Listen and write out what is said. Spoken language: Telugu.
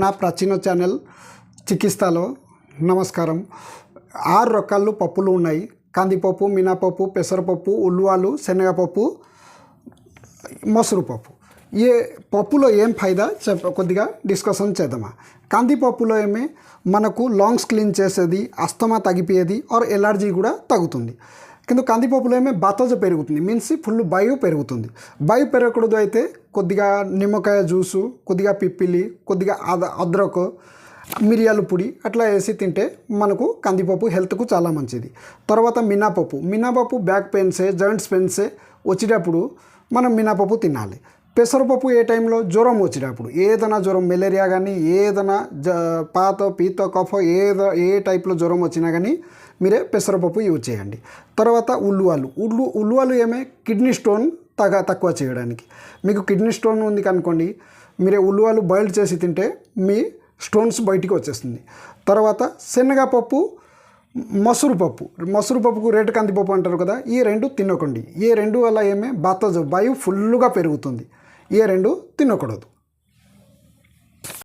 నా ప్రాచీన ఛానల్ చికిత్సలో నమస్కారం. 6 రకాలు పప్పులు ఉన్నాయి. కందిపప్పు, మినపప్పు, పెసరపప్పు, ఉల్వాలు, శనగపప్పు, మసూరు పప్పు. ఏ పప్పులో ఏం ఫైదా కొద్దిగా డిస్కషన్ చేద్దామా. కందిపప్పులో ఏమే మనకు లాంగ్స్ క్లీన్ చేసేది, అస్తమా తగ్గిపోయేది ఆర్ ఎలర్జీ కూడా తగ్గుతుంది. కింద కందిపప్పులో ఏమే బాతోజ పెరుగుతుంది, మీన్స్ ఫుల్ బయో పెరుగుతుంది. బయో పెరగకూడదు అయితే కొద్దిగా నిమ్మకాయ జ్యూసు, కొద్దిగా పిప్పిలి, కొద్దిగా అద్రక్, మిరియాల పొడి అట్లా వేసి తింటే మనకు కందిపప్పు హెల్త్కు చాలా మంచిది. తర్వాత మినపప్పు బ్యాక్ పెయిన్సే, జాయింట్స్ పెయిన్సే వచ్చేటప్పుడు మనం మినపప్పు తినాలి. పెసరపప్పు ఏ టైంలో జ్వరం వచ్చేటప్పుడు, ఏదైనా జ్వరం, మలేరియా కానీ ఏదైనా పాత పీత కఫ ఏ టైప్లో జ్వరం వచ్చినా కానీ మీరే పెసరపప్పు యూజ్ చేయండి. తర్వాత ఉల్వాలు ఏమే కిడ్నీ స్టోన్ తక్కువ చేయడానికి. మీకు కిడ్నీ స్టోన్ ఉంది కనుకోండి, మీరే ఉల్వాలు బాయిల్ చేసి తింటే మీ స్టోన్స్ బయటికి వచ్చేస్తుంది. తర్వాత శనగపప్పు, మసూరు పప్పుకు రేటు కందిపప్పు అంటారు కదా, ఈ 2 తినకండి. ఈ 2 వల్ల ఏమే బయో ఫుల్గా పెరుగుతుంది. ఈ 2 తినకూడదు.